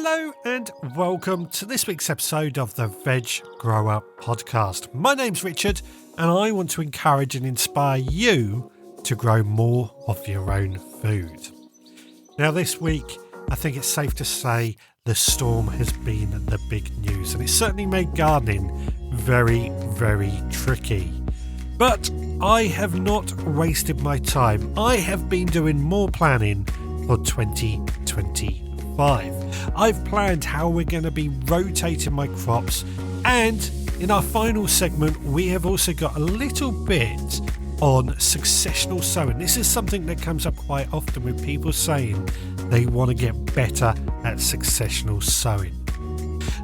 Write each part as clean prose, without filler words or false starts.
Hello and welcome to this week's episode of the Veg Grower Podcast. My name's Richard and I want to encourage and inspire you to grow more of your own food. Now this week, I think it's safe to say the storm has been the big news and it's certainly made gardening very, very tricky. But I have not wasted my time. I have been doing more planning for 2025. I've planned how we're going to be rotating my crops, and in our final segment we have also got a little bit on successional sowing. This is something that comes up quite often with people saying they want to get better at successional sowing.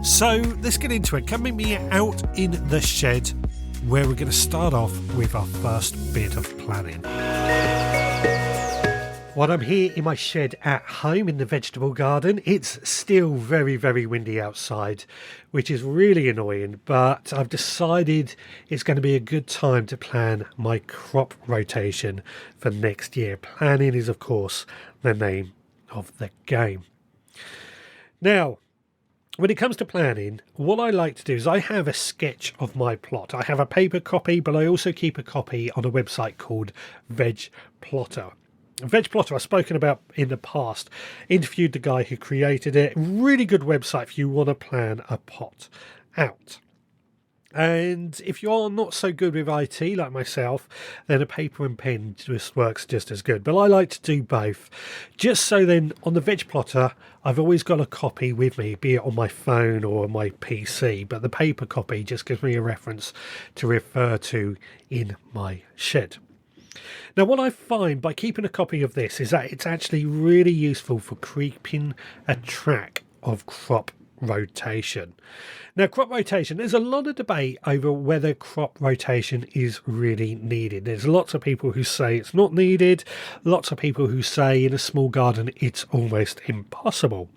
So let's get into it. Come meet me out in the shed where we're going to start off with our first bit of planning. While I'm here in my shed at home in the vegetable garden, it's still very, very windy outside, which is really annoying, but I've decided it's going to be a good time to plan my crop rotation for next year. Planning is, of course, the name of the game. Now, when it comes to planning, what I like to do is I have a sketch of my plot. I have a paper copy, but I also keep a copy on a website called Veg Plotter. Veg Plotter I've spoken about in the past, interviewed the guy who created it. Really good website if you want to plan a pot out. And if you're not so good with IT like myself, then a paper and pen just works just as good. But I like to do both. Just so then on the Veg Plotter, I've always got a copy with me, be it on my phone or my PC. But the paper copy just gives me a reference to refer to in my shed. Now, what I find by keeping a copy of this is that it's actually really useful for keeping a track of crop rotation. Now, crop rotation, there's a lot of debate over whether crop rotation is really needed. There's lots of people who say it's not needed, lots of people who say in a small garden it's almost impossible.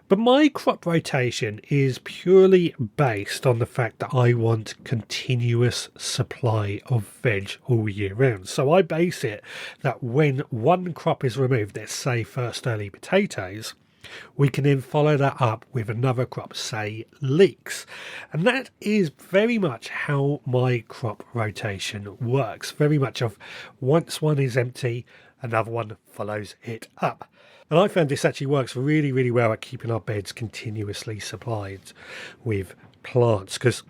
But my crop rotation is purely based on the fact that I want continuous supply of veg all year round. So I base it that when one crop is removed, let's say first early potatoes, we can then follow that up with another crop, say leeks. And that is very much how my crop rotation works. Very much of once one is empty, another one follows it up. And I found this actually works really, really well at keeping our beds continuously supplied with plants. Because,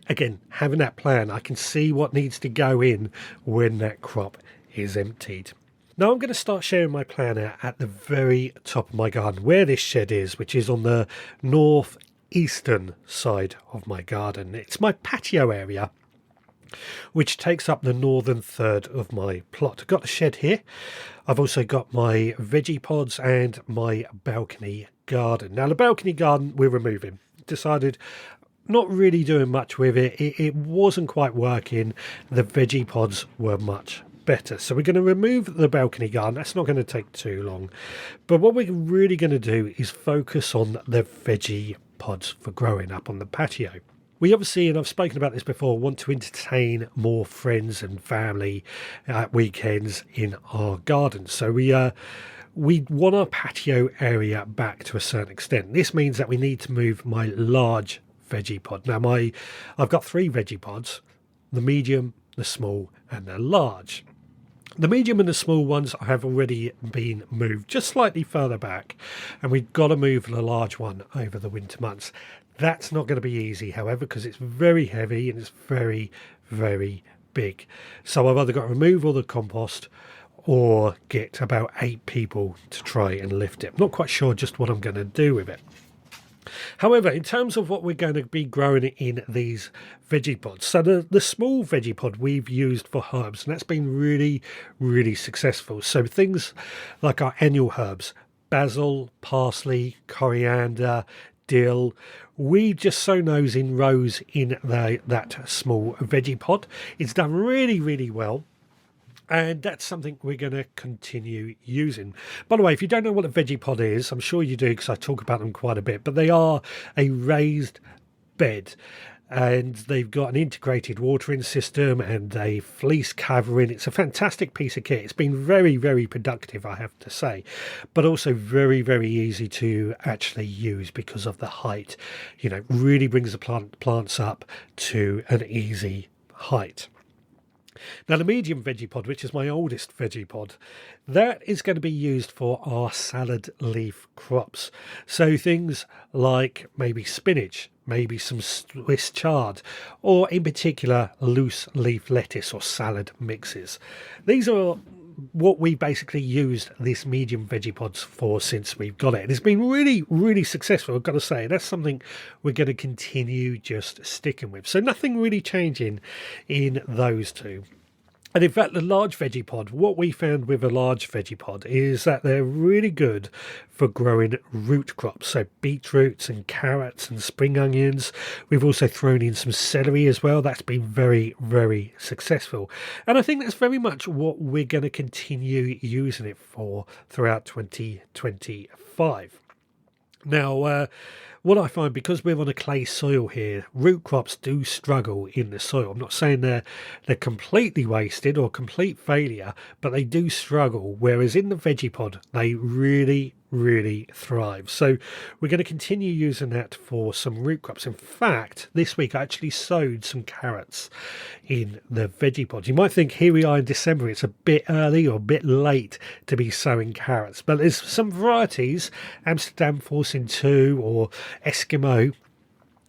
again, having that plan, I can see what needs to go in when that crop is emptied. Now I'm going to start sharing my plan out at the very top of my garden, where this shed is, which is on the northeastern side of my garden. It's my patio area, which takes up the northern third of my plot. I've got the shed here. I've also got my veggie pods and my balcony garden. Now the balcony garden we're removing. Decided not really doing much with it. It wasn't quite working. The veggie pods were much better. So we're going to remove the balcony garden. That's not going to take too long. But what we're really going to do is focus on the veggie pods for growing up on the patio. We obviously, and I've spoken about this before, want to entertain more friends and family at weekends in our garden. So we want our patio area back to a certain extent. This means that we need to move my large veggie pod. Now I've got 3 veggie pods, the medium, the small and the large. The medium and the small ones have already been moved just slightly further back, and we've got to move the large one over the winter months. That's not going to be easy, however, because it's very heavy and it's very, very big. So I've either got to remove all the compost or get about 8 people to try and lift it. I'm not quite sure just what I'm going to do with it. However, in terms of what we're going to be growing in these veggie pods, so the small veggie pod we've used for herbs, and that's been really, really successful. So things like our annual herbs, basil, parsley, coriander, dill, we just sow those in rows in that small veggie pod. It's done really, really well. And that's something we're going to continue using. By the way, if you don't know what a veggie pod is, I'm sure you do because I talk about them quite a bit, but they are a raised bed and they've got an integrated watering system and a fleece covering. It's a fantastic piece of kit. It's been very, very productive, I have to say, but also very, very easy to actually use because of the height. Really brings the plants up to an easy height. Now, the medium veggie pod, which is my oldest veggie pod, that is going to be used for our salad leaf crops. So things like maybe spinach, maybe some Swiss chard, or in particular loose leaf lettuce or salad mixes. These are what we basically used this medium veggie pods for since we've got it. And it's been really, really successful, I've got to say. That's something we're going to continue just sticking with. So nothing really changing in those two. And in fact, the large veggie pod, what we found with a large veggie pod is that they're really good for growing root crops. So beetroots and carrots and spring onions. We've also thrown in some celery as well. That's been very, very successful. And I think that's very much what we're going to continue using it for throughout 2025. Now, what I find, because we're on a clay soil here, root crops do struggle in the soil. I'm not saying they're completely wasted or complete failure, but they do struggle, whereas in the veggie pod, they really, really thrive. So we're going to continue using that for some root crops. In fact, this week I actually sowed some carrots in the veggie pod. You might think, here we are in December, it's a bit early or a bit late to be sowing carrots, but there's some varieties, Amsterdam Forcing 2 or Eskimo,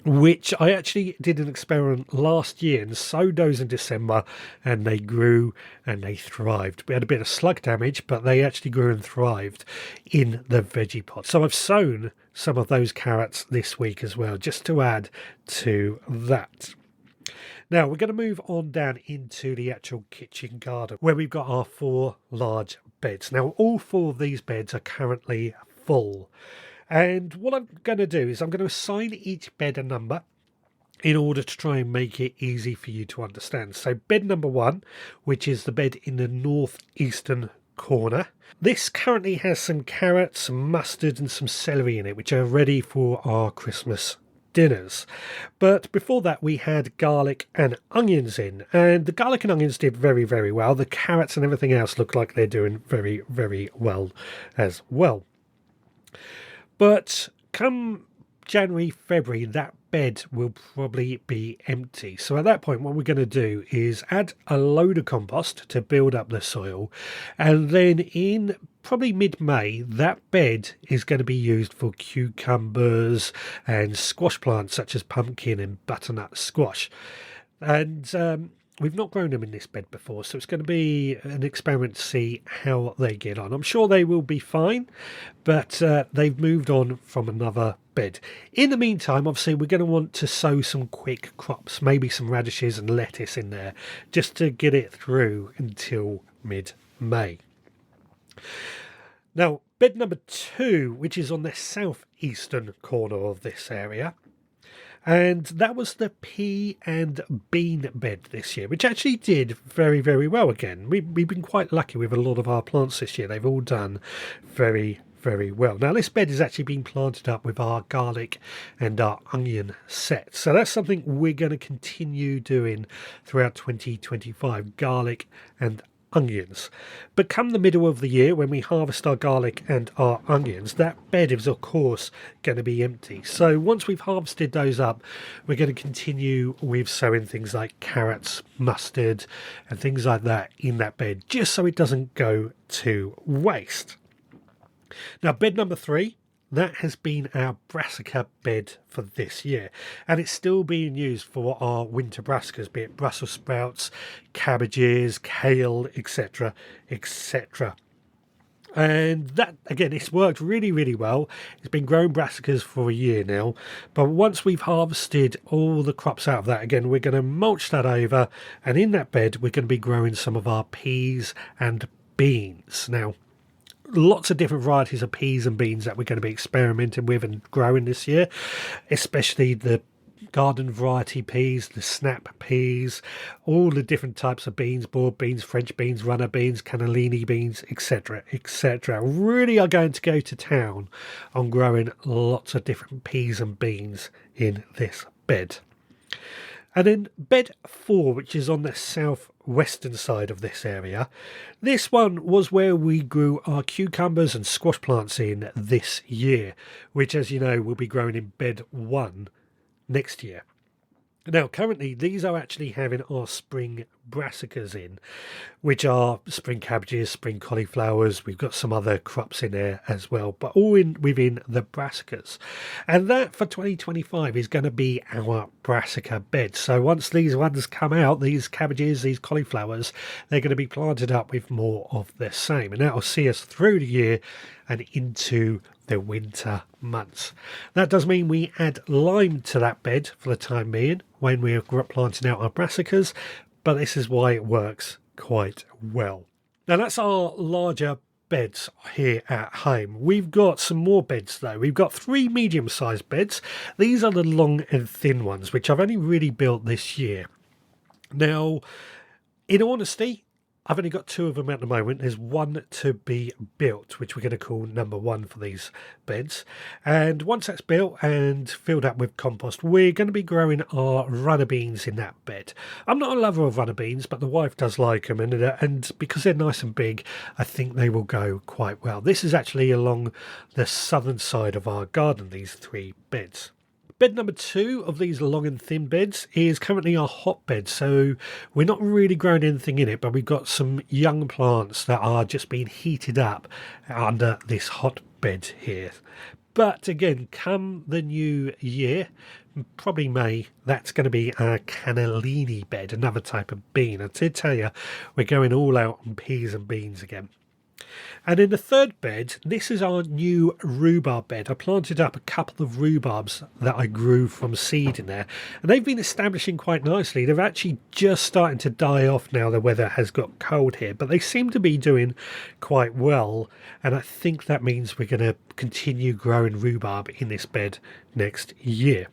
which I actually did an experiment last year and sowed those in December, and they grew and they thrived. We had a bit of slug damage, but they actually grew and thrived in the veggie pot. So I've sown some of those carrots this week as well, just to add to that. Now we're going to move on down into the actual kitchen garden, where we've got our 4 large beds. Now all 4 of these beds are currently full. And what I'm going to do is I'm going to assign each bed a number in order to try and make it easy for you to understand. So bed number 1, which is the bed in the northeastern corner. This currently has some carrots, some mustard and some celery in it, which are ready for our Christmas dinners. But before that we had garlic and onions in, and the garlic and onions did very, very well. The carrots and everything else look like they're doing very, very well as well. But come January, February, that bed will probably be empty. So at that point, what we're going to do is add a load of compost to build up the soil. And then in probably mid-May, that bed is going to be used for cucumbers and squash plants such as pumpkin and butternut squash. And we've not grown them in this bed before, so it's going to be an experiment to see how they get on. I'm sure they will be fine, but they've moved on from another bed. In the meantime, obviously, we're going to want to sow some quick crops, maybe some radishes and lettuce in there, just to get it through until mid-May. Now, bed number 2, which is on the southeastern corner of this area, and that was the pea and bean bed this year, which actually did very, very well again. We've been quite lucky with a lot of our plants this year. They've all done very, very well. Now, this bed is actually being planted up with our garlic and our onion sets. So that's something we're going to continue doing throughout 2025, garlic and onions. But come the middle of the year, when we harvest our garlic and our onions, that bed is of course going to be empty. So once we've harvested those up, we're going to continue with sowing things like carrots, mustard and things like that in that bed, just so it doesn't go to waste. Now, bed number 3, that has been our brassica bed for this year, and it's still being used for our winter brassicas, be it Brussels sprouts, cabbages, kale, etc, etc. And that, again, it's worked really, really well. It's been growing brassicas for a year now, but once we've harvested all the crops out of that, again, we're going to mulch that over, and in that bed we're going to be growing some of our peas and beans. Now, lots of different varieties of peas and beans that we're going to be experimenting with and growing this year, especially the garden variety peas, the snap peas, all the different types of beans, board beans, French beans, runner beans, cannellini beans, etc, etc. Really are going to go to town on growing lots of different peas and beans in this bed. And then bed 4, which is on the southwestern side of this area. This one was where we grew our cucumbers and squash plants in this year, which, as you know, will be growing in bed 1 next year. Now, currently, these are actually having our spring brassicas in, which are spring cabbages, spring cauliflowers. We've got some other crops in there as well, but all within the brassicas. And that for 2025 is going to be our brassica bed. So once these ones come out, these cabbages, these cauliflowers, they're going to be planted up with more of the same. And that will see us through the year and into the winter months. That does mean we add lime to that bed for the time being when we're planting out our brassicas, but this is why it works quite well. Now that's our larger beds here at home. We've got some more beds though. We've got 3 medium-sized beds. These are the long and thin ones, which I've only really built this year. Now, in honesty, I've only got 2 of them at the moment. There's one to be built, which we're going to call number 1 for these beds. And once that's built and filled up with compost, we're going to be growing our runner beans in that bed. I'm not a lover of runner beans, but the wife does like them. And because they're nice and big, I think they will go quite well. This is actually along the southern side of our garden, these 3 beds. Bed number 2 of these long and thin beds is currently our hotbed, so we're not really growing anything in it, but we've got some young plants that are just being heated up under this hotbed here. But again, come the new year, probably May, that's going to be our cannellini bed, another type of bean. I did tell you, we're going all out on peas and beans again. And in the 3rd bed, this is our new rhubarb bed. I planted up a couple of rhubarbs that I grew from seed in there, and they've been establishing quite nicely. They're actually just starting to die off now the weather has got cold here, but they seem to be doing quite well, and I think that means we're going to continue growing rhubarb in this bed next year.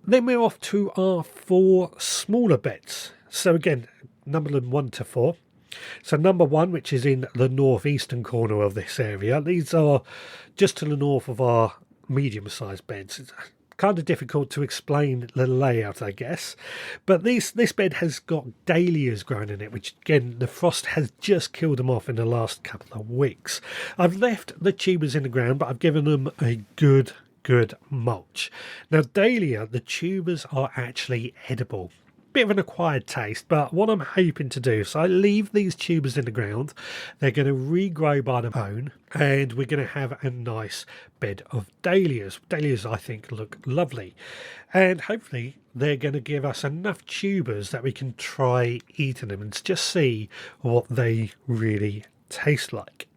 Then we're off to our 4 smaller beds. So again, number them 1 to 4. So number 1, which is in the northeastern corner of this area, these are just to the north of our medium-sized beds. It's kind of difficult to explain the layout, I guess, but this bed has got dahlias growing in it, which again, the frost has just killed them off in the last couple of weeks. I've left the tubers in the ground, but I've given them a good mulch. Now dahlia, the tubers are actually edible. Bit of an acquired taste, but what I'm hoping to do, so I leave these tubers in the ground, they're going to regrow by their own, and we're going to have a nice bed of dahlias. Dahlias, I think, look lovely, and hopefully they're going to give us enough tubers that we can try eating them and just see what they really taste like.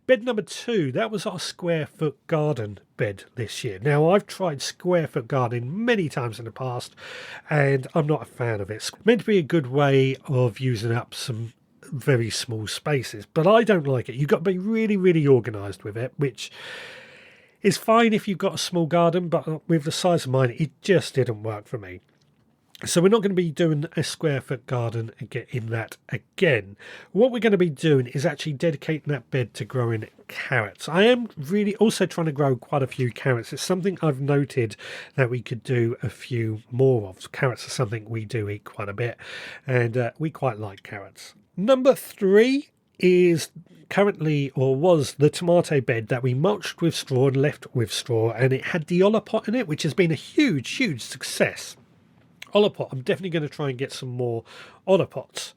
Bed number 2, that was our square foot garden bed this year. Now, I've tried square foot gardening many times in the past, and I'm not a fan of it. It's meant to be a good way of using up some very small spaces, but I don't like it. You've got to be really organised with it, which is fine if you've got a small garden, but with the size of mine, it just didn't work for me. So we're not going to be doing a square foot garden in that again. What we're going to be doing is actually dedicating that bed to growing carrots. I am really also trying to grow quite a few carrots. It's something I've noted that we could do a few more of. Carrots are something we do eat quite a bit, and we quite like carrots. Number 3 is currently, or was, the tomato bed that we mulched with straw and left with straw, and it had the Olipot in it, which has been a huge success. Olipot, I'm definitely going to try and get some more Olipots.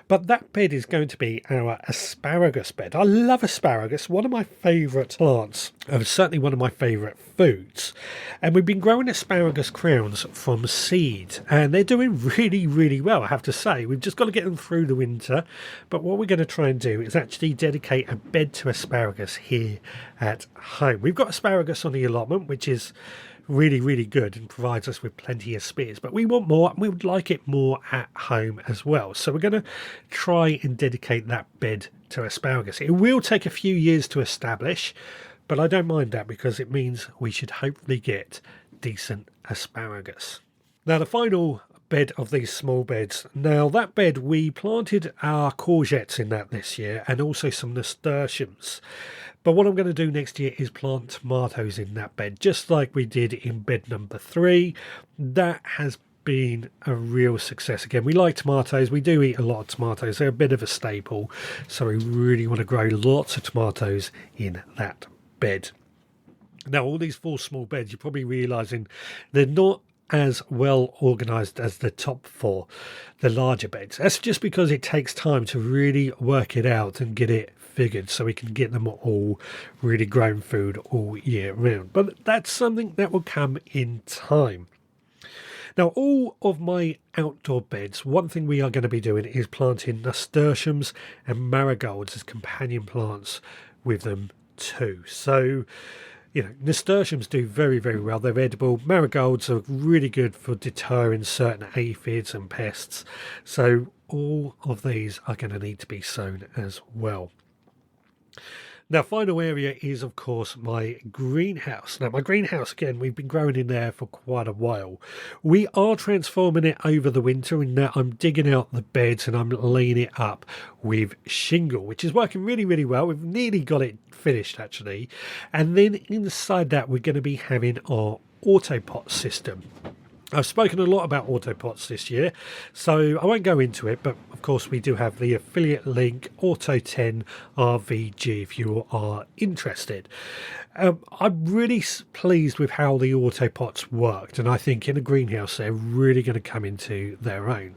But that bed is going to be our asparagus bed. I love asparagus, one of my favourite plants, certainly one of my favourite foods. And we've been growing asparagus crowns from seed, and they're doing really well, I have to say. We've just got to get them through the winter. But what we're going to try and do is actually dedicate a bed to asparagus here at home. We've got asparagus on the allotment, which is really good and provides us with plenty of spears, but we want more and we would like it more at home as well. So we're going to try and dedicate that bed to asparagus. It will take a few years to establish, but I don't mind that because it means we should hopefully get decent asparagus. Now the final bed of these small beds. Now that bed, we planted our courgettes in that this year and also some nasturtiums. But what I'm going to do next year is plant tomatoes in that bed, just like we did in bed number 3. That has been a real success. Again, we like tomatoes. We do eat a lot of tomatoes. They're a bit of a staple. So we really want to grow lots of tomatoes in that bed. Now, all these 4 small beds, you're probably realising they're not as well organised as the top 4, the larger beds. That's just because it takes time to really work it out and get it figured so we can get them all really grown food all year round. But that's something that will come in time. Now, all of my outdoor beds, one thing we are going to be doing is planting nasturtiums and marigolds as companion plants with them too. So, nasturtiums do very, very well. They're edible. Marigolds are really good for deterring certain aphids and pests. So all of these are going to need to be sown as well. Now, final area is, of course, my greenhouse. Now, my greenhouse, again, we've been growing in there for quite a while. We are transforming it over the winter in that I'm digging out the beds and I'm laying it up with shingle, which is working really, really well. We've nearly got it finished, actually. And then inside that, we're going to be having our autopot system. I've spoken a lot about autopots this year, so I won't go into it, but of course we do have the affiliate link Auto10 RVG if you are interested. I'm really pleased with how the autopots worked, and I think in a greenhouse they're really going to come into their own.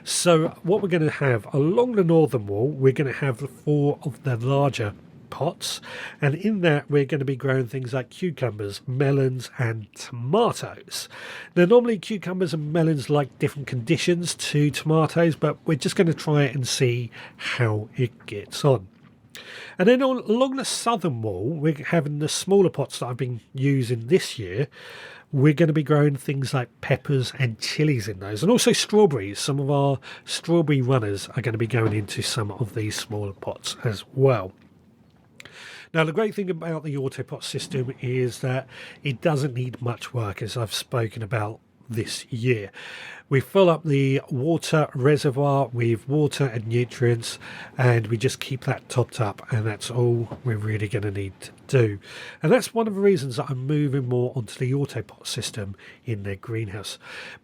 So what we're going to have along the northern wall, we're going to have 4 of the larger pots, and in that we're going to be growing things like cucumbers, melons and tomatoes. Now, normally cucumbers and melons like different conditions to tomatoes, but we're just going to try it and see how it gets on. And then along the southern wall, we're having the smaller pots that I've been using this year. We're going to be growing things like peppers and chilies in those, and also strawberries. Some of our strawberry runners are going to be going into some of these smaller pots as well. Now, the great thing about the autopot system is that it doesn't need much work, as I've spoken about this year. We fill up the water reservoir with water and nutrients, and we just keep that topped up, and that's all we're really going to need to do. And that's one of the reasons that I'm moving more onto the autopot system in the greenhouse.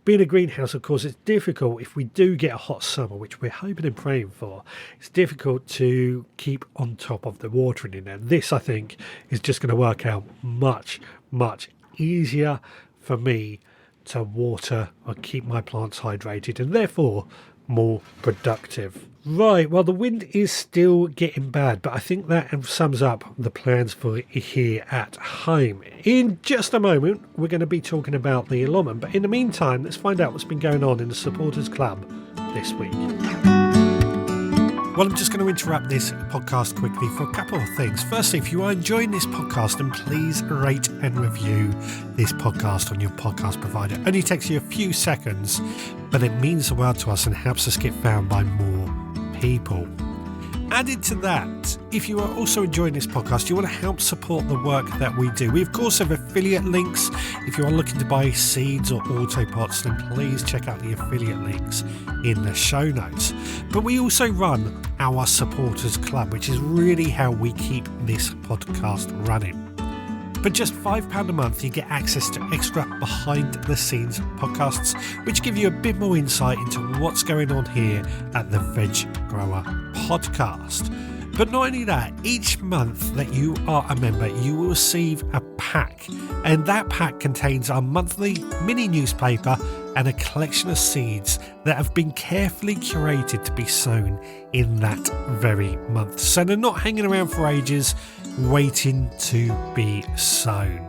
Being a greenhouse, of course, it's difficult if we do get a hot summer, which we're hoping and praying for. It's difficult to keep on top of the watering in there. This, I think, is just going to work out much, much easier for me to water or keep my plants hydrated, and therefore more productive. Right, well, the wind is still getting bad, but I think that sums up the plans for here at home. In just a moment, we're going to be talking about the allotment, but in the meantime, let's find out what's been going on in the Supporters Club this week. Well, I'm just going to interrupt this podcast quickly for a couple of things. Firstly, if you are enjoying this podcast, then please rate and review this podcast on your podcast provider. It only takes you a few seconds, but it means the world to us and helps us get found by more people. Added to that, if you are also enjoying this podcast, you want to help support the work that we do. We, of course, have affiliate links. If you are looking to buy seeds or autopots, then please check out the affiliate links in the show notes. But we also run our Supporters Club, which is really how we keep this podcast running. For just £5 a month, you get access to extra behind-the-scenes podcasts, which give you a bit more insight into what's going on here at the Veg Grower Podcast. But not only that, each month that you are a member, you will receive a pack, and that pack contains our monthly mini newspaper and a collection of seeds that have been carefully curated to be sown in that very month. So they're not hanging around for ages, waiting to be sown.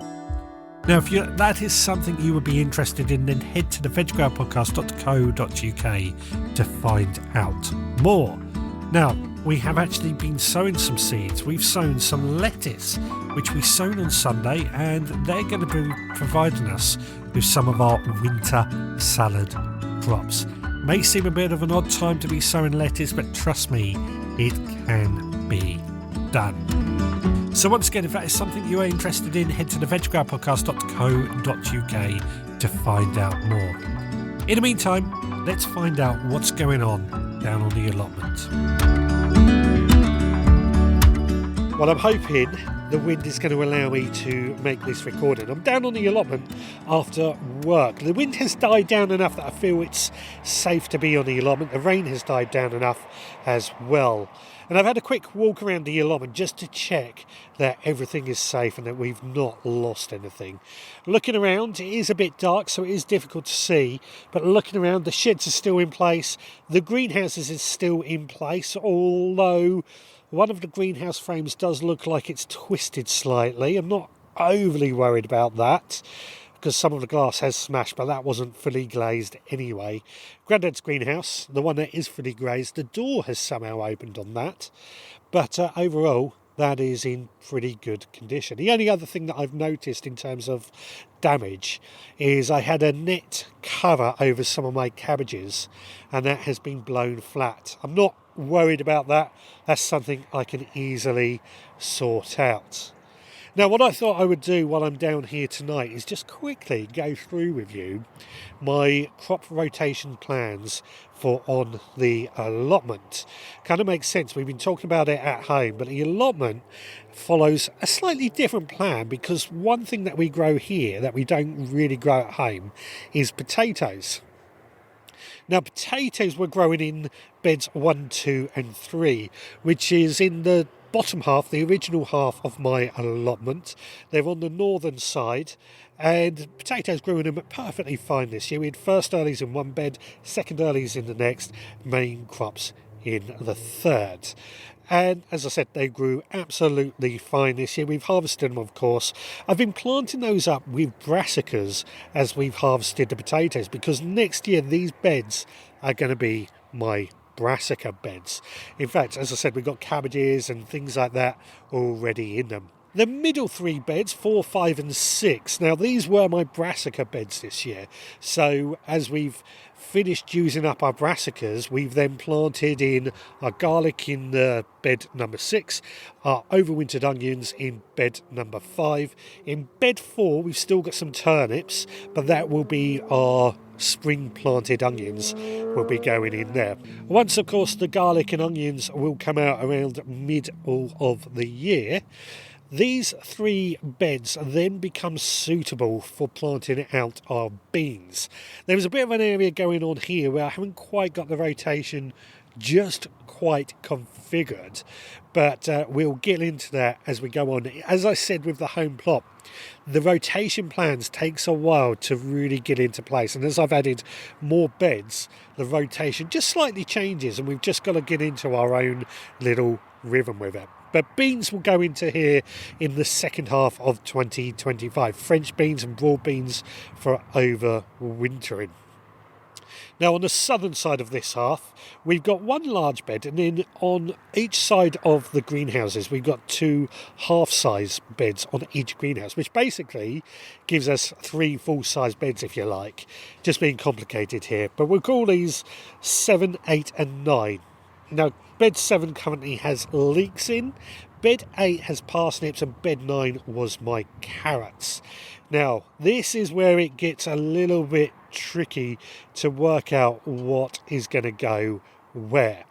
Now, if that is something you would be interested in, then head to the veggrowerpodcast.co.uk to find out more. Now, we have actually been sowing some seeds. We've sown some lettuce, which we sown on Sunday, and they're going to be providing us with some of our winter salad crops. May seem a bit of an odd time to be sowing lettuce, but trust me, it can be done. So once again, if that is something you are interested in, head to the veggrowerpodcast.co.uk to find out more. In the meantime, let's find out what's going on down on the allotment. Well, I'm hoping the wind is going to allow me to make this recording. I'm down on the allotment after work. The wind has died down enough that I feel it's safe to be on the allotment. The rain has died down enough as well. And I've had a quick walk around the allotment just to check that everything is safe and that we've not lost anything. Looking around, it is a bit dark, so it is difficult to see. But looking around, the sheds are still in place. The greenhouses is still in place, although one of the greenhouse frames does look like it's twisted slightly. I'm not overly worried about that, because some of the glass has smashed, but that wasn't fully glazed anyway. Grandad's greenhouse, the one that is fully glazed, the door has somehow opened on that, but overall that is in pretty good condition. The only other thing that I've noticed in terms of damage is I had a net cover over some of my cabbages and that has been blown flat. I'm not worried about that. That's something I can easily sort out. Now, what I thought I would do while I'm down here tonight is just quickly go through with you my crop rotation plans for on the allotment. Kind of makes sense. We've been talking about it at home, but the allotment follows a slightly different plan because one thing that we grow here that we don't really grow at home is potatoes. Now, potatoes we're growing in beds 1, 2 and 3, which is in the bottom half, the original half of my allotment. They're on the northern side, and potatoes grew in them perfectly fine this year. We had first earlies in one bed, second earlies in the next, main crops in the third. And as I said, they grew absolutely fine this year. We've harvested them, of course. I've been planting those up with brassicas as we've harvested the potatoes, because next year these beds are going to be my brassica beds. In fact, as I said, we've got cabbages and things like that already in them. The middle 3 beds, 4, 5 and 6, now these were my brassica beds this year. So as we've finished using up our brassicas, we've then planted in our garlic in bed number 6, our overwintered onions in bed number 5. In bed 4 we've still got some turnips, but that will be our spring planted onions will be going in there. Once, of course, the garlic and onions will come out around middle of the year, these 3 beds then become suitable for planting out our beans. There was a bit of an area going on here where I haven't quite got the rotation just quite configured, but we'll get into that as we go on. As I said with the home plot, the rotation plans takes a while to really get into place, and as I've added more beds, the rotation just slightly changes, and we've just got to get into our own little rhythm with it. But beans will go into here in the second half of 2025. French beans and broad beans for overwintering. Now, on the southern side of this half, we've got 1 large bed, and then on each side of the greenhouses, we've got 2 half-size beds on each greenhouse, which basically gives us 3 full-size beds, if you like. Just being complicated here. But we'll call these 7, 8 and 9. Now, bed 7 currently has leeks in, bed 8 has parsnips, and bed 9 was my carrots. Now, this is where it gets a little bit tricky to work out what is going to go where,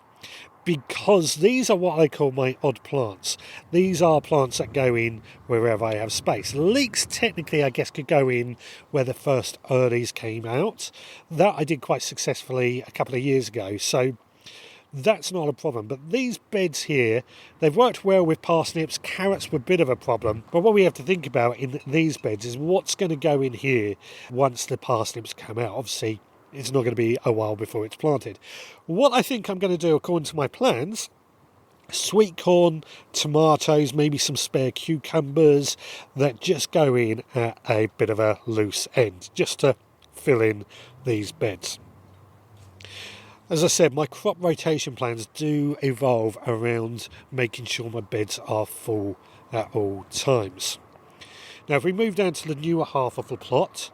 because these are what I call my odd plants. These are plants that go in wherever I have space. Leeks technically, I guess, could go in where the first earlies came out. That I did quite successfully a couple of years ago, so that's not a problem. But these beds here, they've worked well with parsnips. Carrots were a bit of a problem, but what we have to think about in these beds is what's going to go in here once the parsnips come out. Obviously, it's not going to be a while before it's planted. What I think I'm going to do, according to my plans, sweet corn, tomatoes, maybe some spare cucumbers that just go in at a bit of a loose end, just to fill in these beds. As I said, my crop rotation plans do evolve around making sure my beds are full at all times. Now, if we move down to the newer half of the plot,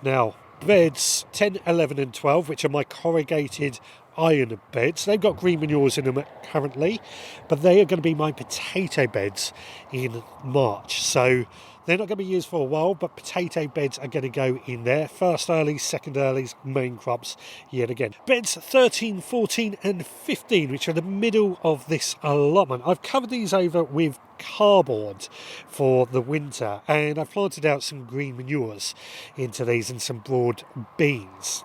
now beds 10, 11 and 12, which are my corrugated iron beds. They've got green manures in them currently, but they are going to be my potato beds in March. So they're not going to be used for a while, but potato beds are going to go in there. First earlies, second earlies, main crops yet again. Beds 13, 14 and 15, which are the middle of this allotment. I've covered these over with cardboard for the winter, and I've planted out some green manures into these and some broad beans.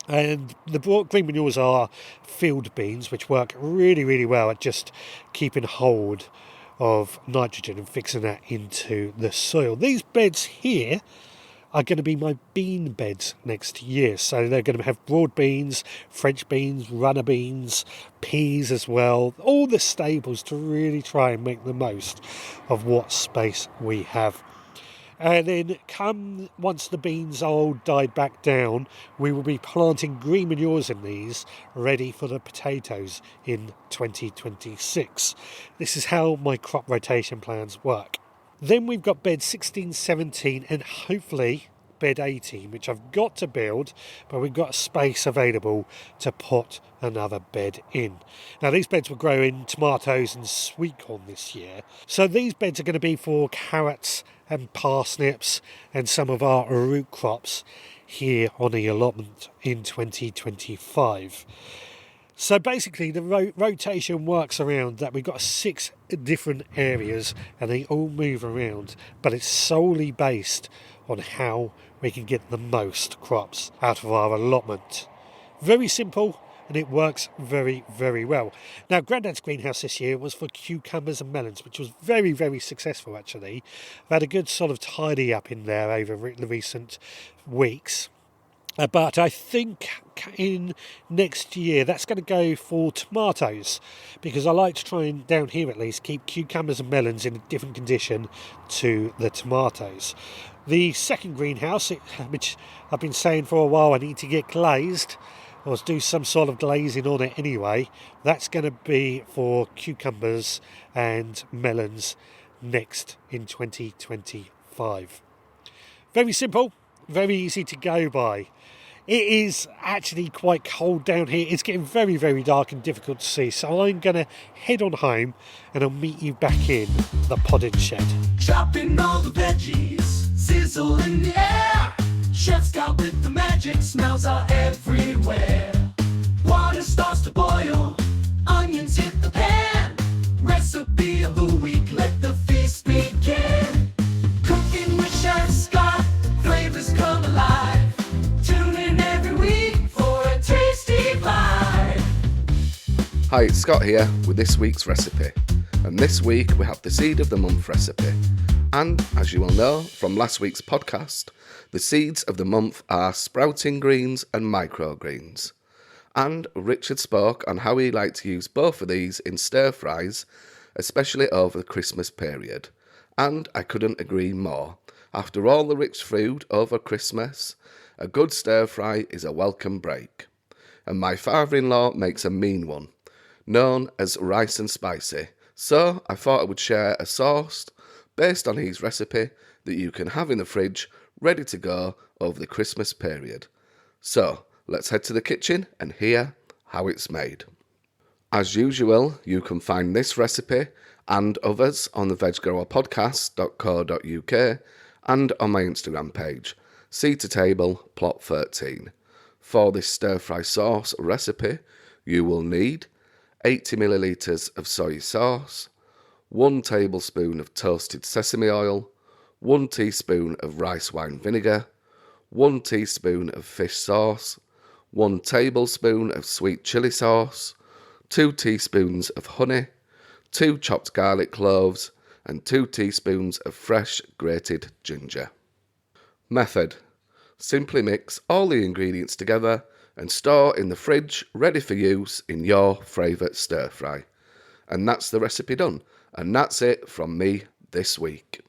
And the green manures are field beans, which work really, really well at just keeping hold of nitrogen and fixing that into the soil. These beds here are going to be my bean beds next year. So they're going to have broad beans, French beans, runner beans, peas as well. All the staples to really try and make the most of what space we have. And then once the beans are all died back down, we will be planting green manures in these, ready for the potatoes in 2026. This is how my crop rotation plans work. Then we've got bed 16, 17 and hopefully bed 18, which I've got to build, but we've got space available to put another bed in. Now these beds will grow in tomatoes and sweet corn this year. So these beds are going to be for carrots and parsnips and some of our root crops here on the allotment in 2025. So basically the rotation works around that. We've got 6 different areas and they all move around, but it's solely based on how we can get the most crops out of our allotment. Very simple, and it works very, very well. Now, Grandad's greenhouse this year was for cucumbers and melons, which was very, very successful actually. I've had a good sort of tidy up in there over the recent weeks. But I think in next year that's going to go for tomatoes, because I like to try and, down here at least, keep cucumbers and melons in a different condition to the tomatoes. The second greenhouse, which I've been saying for a while I need to get glazed, or do some sort of glazing on it anyway, that's going to be for cucumbers and melons next in 2025. Very simple, very easy to go by. It is actually quite cold down here. It's getting very, very dark and difficult to see. So I'm going to head on home and I'll meet you back in the potted shed. Chopping all the veggies, sizzle in the air. Chef Scott with the magic, smells are everywhere. Water starts to boil, onions hit the pan. Recipe of the week, let the feast begin. Cooking with Chef Scott, flavors come alive. Tune in every week for a tasty bite. Hi, it's Scott here with this week's recipe. And this week we have the Seed of the Month recipe. And as you will know from last week's podcast, the seeds of the month are sprouting greens and microgreens. And Richard spoke on how he liked to use both of these in stir fries, especially over the Christmas period. And I couldn't agree more. After all the rich food over Christmas, a good stir fry is a welcome break. And my father-in-law makes a mean one, known as rice and spicy. So I thought I would share a sauce based on his recipe that you can have in the fridge ready to go over the Christmas period. So let's head to the kitchen and hear how it's made. As usual, you can find this recipe and others on the veggrowerpodcast.co.uk and on my Instagram page, Seed to Table Plot 13. For this stir-fry sauce recipe, you will need 80 millilitres of soy sauce, 1 tablespoon of toasted sesame oil, 1 teaspoon of rice wine vinegar, 1 teaspoon of fish sauce, 1 tablespoon of sweet chilli sauce, 2 teaspoons of honey, 2 chopped garlic cloves, and 2 teaspoons of fresh grated ginger. Method: simply mix all the ingredients together and store in the fridge ready for use in your favourite stir fry. And that's the recipe done. And that's it from me this week.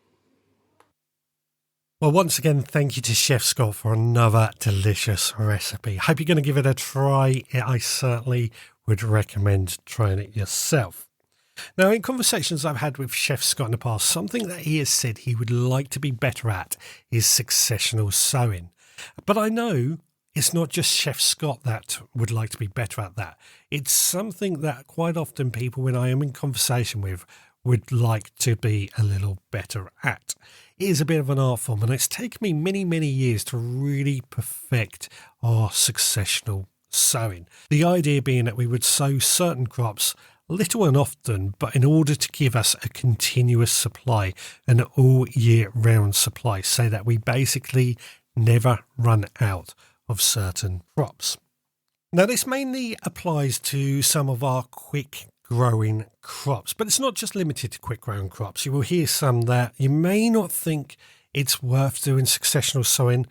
Well, once again, thank you to Chef Scott for another delicious recipe. Hope you're going to give it a try. I certainly would recommend trying it yourself. Now, in conversations I've had with Chef Scott in the past, something that he has said he would like to be better at is successional sowing. But I know it's not just Chef Scott that would like to be better at that. It's something that quite often people, when I am in conversation with, would like to be a little better at. It is a bit of an art form, and it's taken me many, many years to really perfect our successional sowing. The idea being that we would sow certain crops little and often, but in order to give us a continuous supply, an all year round supply, so that we basically never run out of certain crops. Now, this mainly applies to some of our quick growing crops, but it's not just limited to quick growing crops. You will hear some that you may not think it's worth doing successional sowing,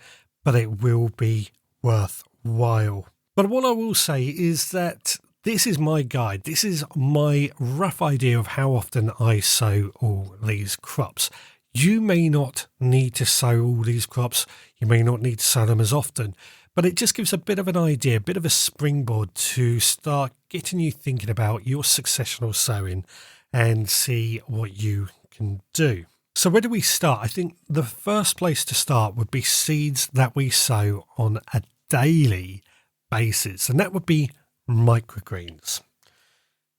but it will be worthwhile. But what I will say is that this is my guide. This is my rough idea of how often I sow all these crops. You may not need to sow all these crops. You may not need to sow them as often, but it just gives a bit of an idea, a bit of a springboard to start getting you thinking about your successional sowing and see what you can do. So where do we start? I think the first place to start would be seeds that we sow on a daily basis, and that would be microgreens.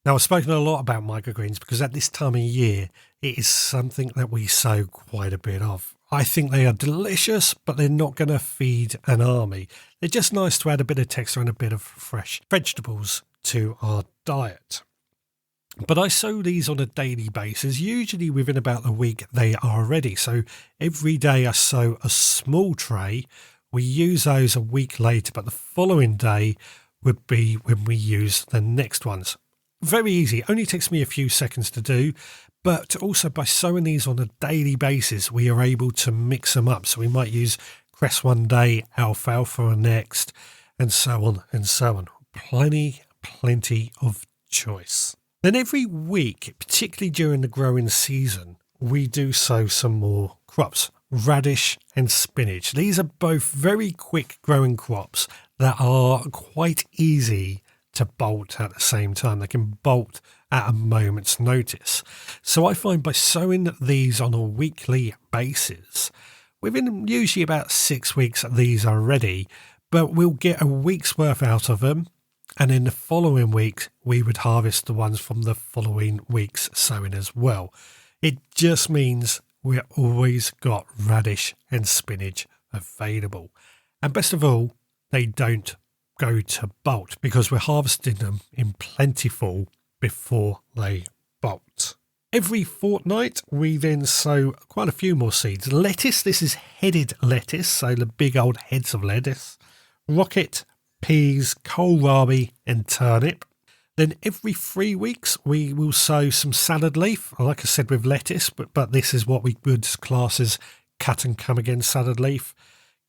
Now, I've spoken a lot about microgreens because at this time of year, it is something that we sow quite a bit of. I think they are delicious, but they're not going to feed an army. They're just nice to add a bit of texture and a bit of fresh vegetables to our diet. But I sow these on a daily basis. Usually within about a week, they are ready. So every day I sow a small tray. We use those a week later, but the following day would be when we use the next ones. Very easy. Only takes me a few seconds to do. But also by sowing these on a daily basis, we are able to mix them up. So we might use cress one day, alfalfa next, and so on and so on. Plenty of choice. Then every week, particularly during the growing season, we do sow some more crops, radish and spinach. These are both very quick growing crops that are quite easy to bolt at the same time. They can bolt at a moment's notice. So I find by sowing these on a weekly basis, within usually about 6 weeks these are ready, but we'll get a week's worth out of them, and in the following week we would harvest the ones from the following week's sowing as well. It just means we've always got radish and spinach available. And best of all, they don't go to bolt because we're harvesting them in plentiful before they bolt. Every fortnight we then sow quite a few more seeds. Lettuce, this is headed lettuce, so the big old heads of lettuce. Rocket, peas, kohlrabi and turnip. Then every 3 weeks we will sow some salad leaf, like I said with lettuce, but this is what we would class as cut and come again salad leaf.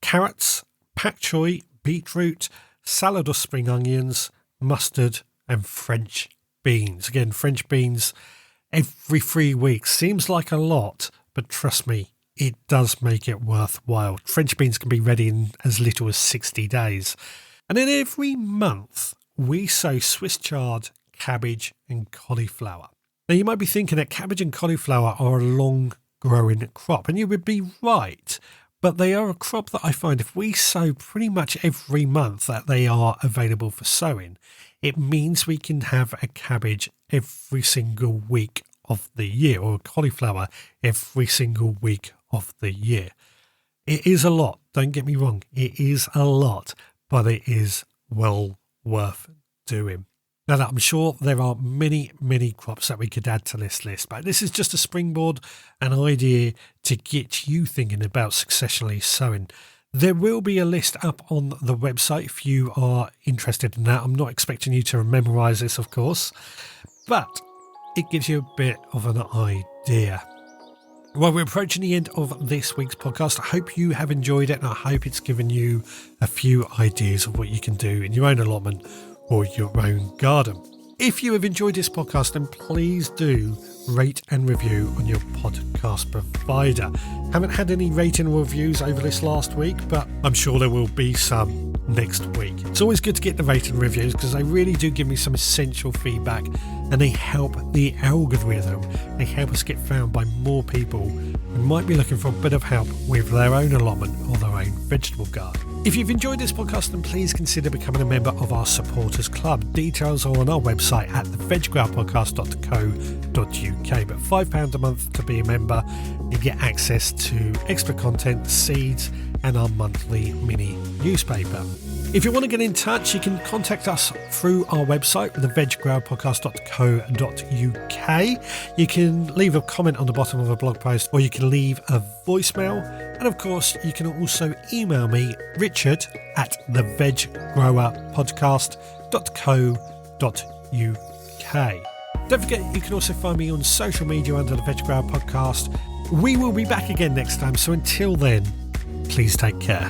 Carrots, pak choy, beetroot, salad or spring onions, mustard and French beans. Again, French beans every 3 weeks. Seems like a lot, but trust me, it does make it worthwhile. French beans can be ready in as little as 60 days. And then every month we sow Swiss chard, cabbage and cauliflower. Now you might be thinking that cabbage and cauliflower are a long growing crop, and you would be right. But they are a crop that I find if we sow pretty much every month that they are available for sowing, it means we can have a cabbage every single week of the year, or a cauliflower every single week of the year. It is a lot, don't get me wrong, it is a lot, but it is well worth doing. Now, I'm sure there are many crops that we could add to this list, but this is just a springboard, an idea to get you thinking about successionally sowing. There will be a list up on the website if you are interested in that. I'm not expecting you to memorize this, of course, but it gives you a bit of an idea. Well, we're approaching the end of this week's podcast. I hope you have enjoyed it, and I hope it's given you a few ideas of what you can do in your own allotment or your own garden. If you have enjoyed this podcast, then please do rate and review on your podcast provider. Haven't had any rating or reviews over this last week, but I'm sure there will be some next week. It's always good to get the rating and reviews because they really do give me some essential feedback, and they help the algorithm. They help us get found by more people who might be looking for a bit of help with their own allotment or their own vegetable garden. If you've enjoyed this podcast, then please consider becoming a member of our supporters club. Details are on our website at theveggrowerpodcast.co.uk. But £5 a month to be a member, you get access to extra content, seeds, and our monthly mini newspaper. If you want to get in touch, you can contact us through our website, theveggrowerpodcast.co.uk. You can leave a comment on the bottom of a blog post, or you can leave a voicemail. And of course, you can also email me, Richard, at theveggrowerpodcast.co.uk. Don't forget, you can also find me on social media under the Veg Grower Podcast. We will be back again next time, so until then, please take care.